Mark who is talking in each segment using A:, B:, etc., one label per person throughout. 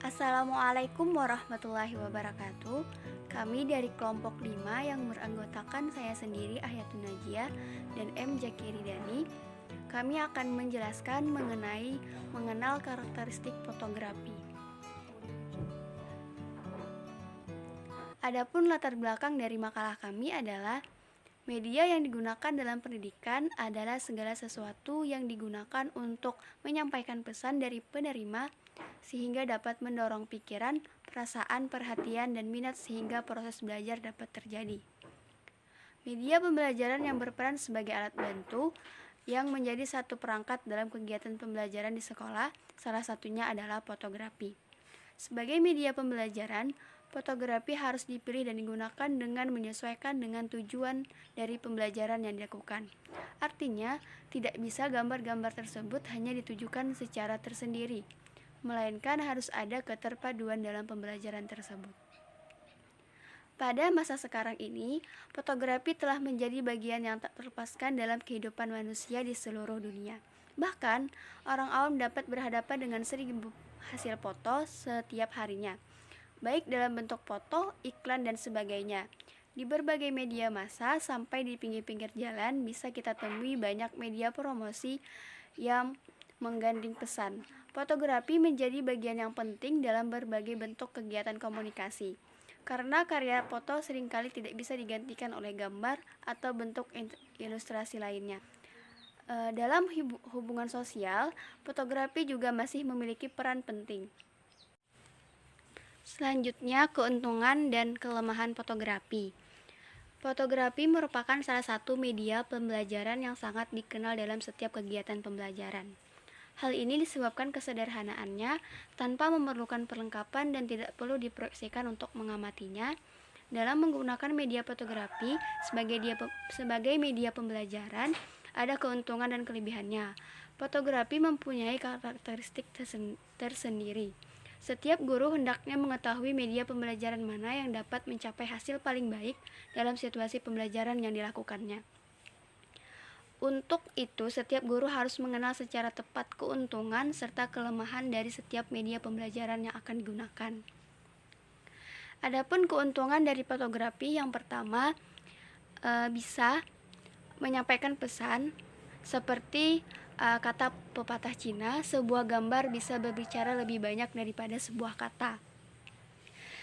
A: Assalamualaikum warahmatullahi wabarakatuh. Kami dari kelompok 5 yang beranggotakan saya sendiri Ahyatun Najiyah dan M. Jakiridani. Kami akan menjelaskan mengenal karakteristik fotografi. Adapun latar belakang dari makalah kami adalah media yang digunakan dalam pendidikan adalah segala sesuatu yang digunakan untuk menyampaikan pesan dari penerima sehingga dapat mendorong pikiran, perasaan, perhatian, dan minat sehingga proses belajar dapat terjadi. Media pembelajaran yang berperan sebagai alat bantu yang menjadi satu perangkat dalam kegiatan pembelajaran di sekolah, salah satunya adalah fotografi. Sebagai media pembelajaran, fotografi harus dipilih dan digunakan dengan menyesuaikan dengan tujuan dari pembelajaran yang dilakukan. Artinya, tidak bisa gambar-gambar tersebut hanya ditujukan secara tersendiri, melainkan harus ada keterpaduan dalam pembelajaran tersebut. Pada masa sekarang ini, fotografi telah menjadi bagian yang tak terlepaskan dalam kehidupan manusia di seluruh dunia. Bahkan, orang awam dapat berhadapan dengan 1000 hasil foto setiap harinya, baik dalam bentuk foto, iklan, dan sebagainya. Di berbagai media massa sampai di pinggir-pinggir jalan bisa kita temui banyak media promosi yang menggandeng pesan. Fotografi menjadi bagian yang penting dalam berbagai bentuk kegiatan komunikasi, karena karya foto seringkali tidak bisa digantikan oleh gambar atau bentuk ilustrasi lainnya. Dalam hubungan sosial, fotografi juga masih memiliki peran penting. Selanjutnya, keuntungan dan kelemahan fotografi. Fotografi merupakan salah satu media pembelajaran yang sangat dikenal dalam setiap kegiatan pembelajaran. Hal ini disebabkan kesederhanaannya tanpa memerlukan perlengkapan dan tidak perlu diproyeksikan untuk mengamatinya. Dalam menggunakan media fotografi sebagai media pembelajaran, ada keuntungan dan kelebihannya. Fotografi mempunyai karakteristik tersendiri. Setiap guru hendaknya mengetahui media pembelajaran mana yang dapat mencapai hasil paling baik dalam situasi pembelajaran yang dilakukannya. Untuk itu, setiap guru harus mengenal secara tepat keuntungan serta kelemahan dari setiap media pembelajaran yang akan digunakan. Adapun keuntungan dari fotografi, yang pertama, bisa menyampaikan pesan seperti kata pepatah Cina, sebuah gambar bisa berbicara lebih banyak daripada sebuah kata.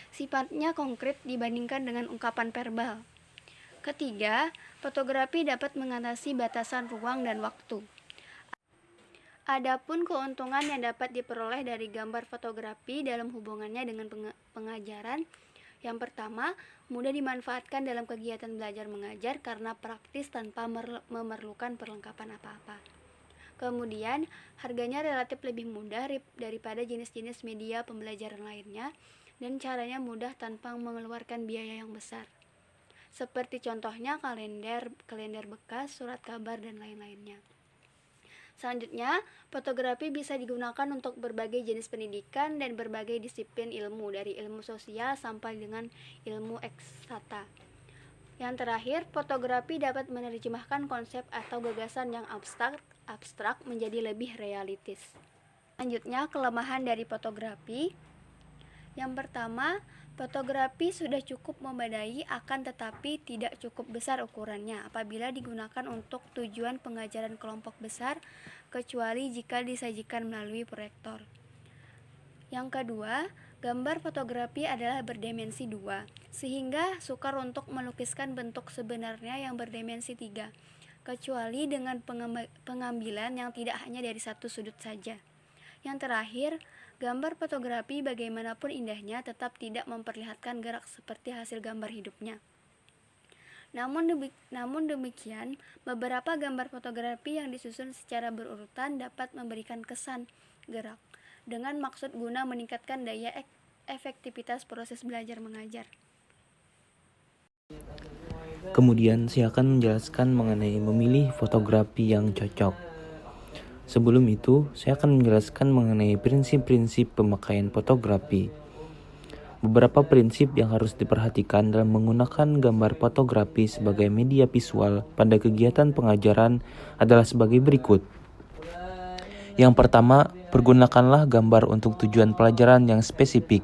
A: Sifatnya konkret dibandingkan dengan ungkapan verbal. Ketiga, fotografi dapat mengatasi batasan ruang dan waktu. Adapun keuntungan yang dapat diperoleh dari gambar fotografi dalam hubungannya dengan pengajaran, yang pertama, mudah dimanfaatkan dalam kegiatan belajar mengajar karena praktis tanpa memerlukan perlengkapan apa-apa. Kemudian, harganya relatif lebih mudah daripada jenis-jenis media pembelajaran lainnya dan caranya mudah tanpa mengeluarkan biaya yang besar. Seperti contohnya kalender bekas, surat kabar, dan lain-lainnya. Selanjutnya, fotografi bisa digunakan untuk berbagai jenis pendidikan dan berbagai disiplin ilmu, dari ilmu sosial sampai dengan ilmu eksakta. Yang terakhir, fotografi dapat menerjemahkan konsep atau gagasan yang abstrak menjadi lebih realistis. Selanjutnya, kelemahan dari fotografi. Yang pertama, fotografi sudah cukup memadai, akan tetapi tidak cukup besar ukurannya apabila digunakan untuk tujuan pengajaran kelompok besar, kecuali jika disajikan melalui proyektor. Yang kedua, gambar fotografi adalah berdimensi 2, sehingga sukar untuk melukiskan bentuk sebenarnya yang berdimensi 3, kecuali dengan pengambilan yang tidak hanya dari satu sudut saja. Yang terakhir, gambar fotografi bagaimanapun indahnya tetap tidak memperlihatkan gerak seperti hasil gambar hidupnya. Namun demikian, beberapa gambar fotografi yang disusun secara berurutan dapat memberikan kesan gerak, dengan maksud guna meningkatkan daya efektivitas proses belajar mengajar.
B: Kemudian saya akan menjelaskan mengenai memilih fotografi yang cocok. Sebelum itu, saya akan menjelaskan mengenai prinsip-prinsip pemakaian fotografi. Beberapa prinsip yang harus diperhatikan dalam menggunakan gambar fotografi sebagai media visual pada kegiatan pengajaran adalah sebagai berikut. Yang pertama, pergunakanlah gambar untuk tujuan pelajaran yang spesifik,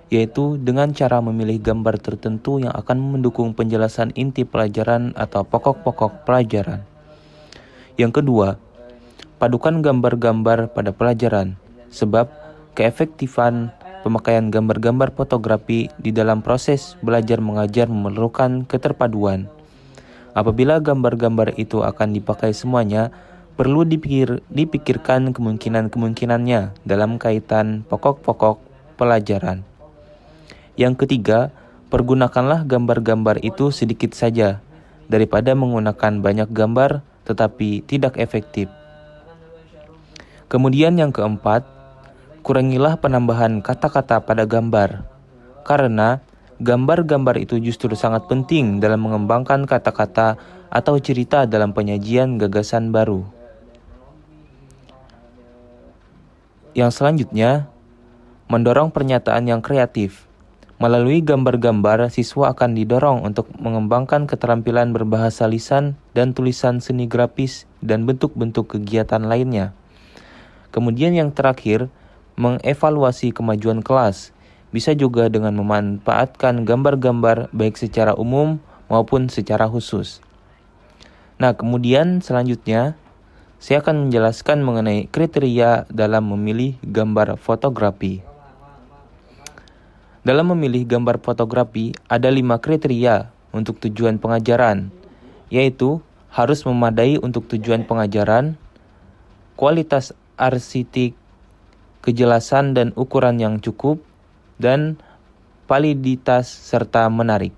B: yaitu dengan cara memilih gambar tertentu yang akan mendukung penjelasan inti pelajaran atau pokok-pokok pelajaran. Yang kedua, padukan gambar-gambar pada pelajaran, sebab keefektifan pemakaian gambar-gambar fotografi di dalam proses belajar mengajar memerlukan keterpaduan. Apabila gambar-gambar itu akan dipakai semuanya, perlu dipikirkan kemungkinan-kemungkinannya dalam kaitan pokok-pokok pelajaran. Yang ketiga, pergunakanlah gambar-gambar itu sedikit saja, daripada menggunakan banyak gambar tetapi tidak efektif. Kemudian yang keempat, kurangilah penambahan kata-kata pada gambar, karena gambar-gambar itu justru sangat penting dalam mengembangkan kata-kata atau cerita dalam penyajian gagasan baru. Yang selanjutnya, mendorong pernyataan yang kreatif. Melalui gambar-gambar, siswa akan didorong untuk mengembangkan keterampilan berbahasa lisan dan tulisan seni grafis dan bentuk-bentuk kegiatan lainnya. Kemudian yang terakhir, mengevaluasi kemajuan kelas. Bisa juga dengan memanfaatkan gambar-gambar baik secara umum maupun secara khusus. Nah, kemudian selanjutnya, saya akan menjelaskan mengenai kriteria dalam memilih gambar fotografi. Dalam memilih gambar fotografi, ada 5 kriteria untuk tujuan pengajaran, yaitu harus memadai untuk tujuan pengajaran, kualitas arsitek, kejelasan dan ukuran yang cukup, dan validitas serta menarik.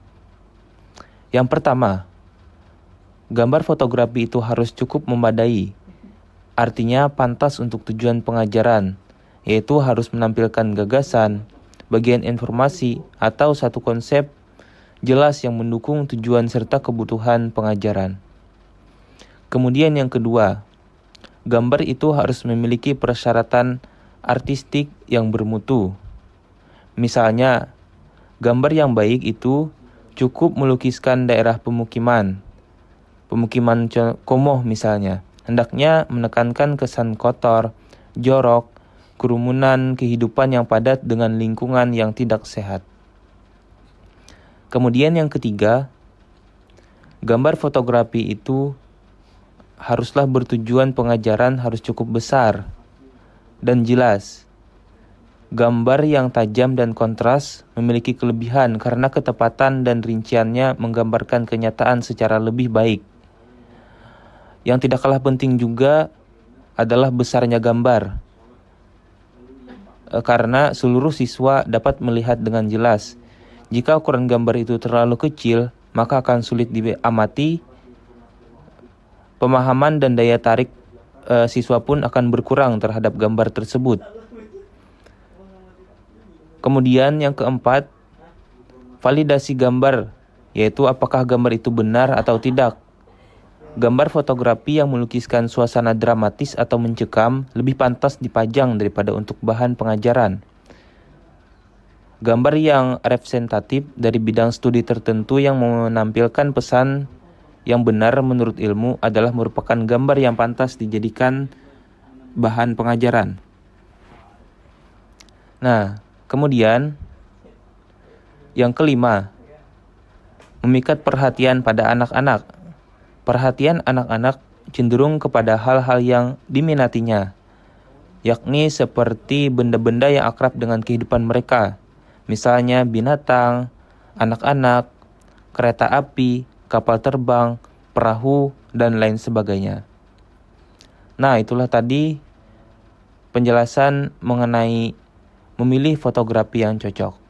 B: Yang pertama, gambar fotografi itu harus cukup memadai, artinya pantas untuk tujuan pengajaran, yaitu harus menampilkan gagasan, bagian informasi, atau satu konsep jelas yang mendukung tujuan serta kebutuhan pengajaran. Kemudian yang kedua, gambar itu harus memiliki persyaratan artistik yang bermutu. Misalnya, gambar yang baik itu cukup melukiskan daerah pemukiman kumuh misalnya. Hendaknya menekankan kesan kotor, jorok, kerumunan kehidupan yang padat dengan lingkungan yang tidak sehat. Kemudian yang ketiga, gambar fotografi itu haruslah bertujuan pengajaran harus cukup besar dan jelas. Gambar yang tajam dan kontras memiliki kelebihan karena ketepatan dan rinciannya menggambarkan kenyataan secara lebih baik. Yang tidak kalah penting juga adalah besarnya gambar, karena seluruh siswa dapat melihat dengan jelas. Jika ukuran gambar itu terlalu kecil, maka akan sulit diamati. Pemahaman dan daya tarik siswa pun akan berkurang terhadap gambar tersebut. Kemudian yang keempat, validasi gambar, yaitu apakah gambar itu benar atau tidak. Gambar fotografi yang melukiskan suasana dramatis atau mencekam lebih pantas dipajang daripada untuk bahan pengajaran. Gambar yang representatif dari bidang studi tertentu yang menampilkan pesan yang benar menurut ilmu adalah merupakan gambar yang pantas dijadikan bahan pengajaran. Nah, kemudian yang kelima, memikat perhatian pada anak-anak. Perhatian anak-anak cenderung kepada hal-hal yang diminatinya, yakni seperti benda-benda yang akrab dengan kehidupan mereka, misalnya binatang, anak-anak, kereta api, kapal terbang, perahu, dan lain sebagainya. Nah, itulah tadi penjelasan mengenai memilih fotografi yang cocok.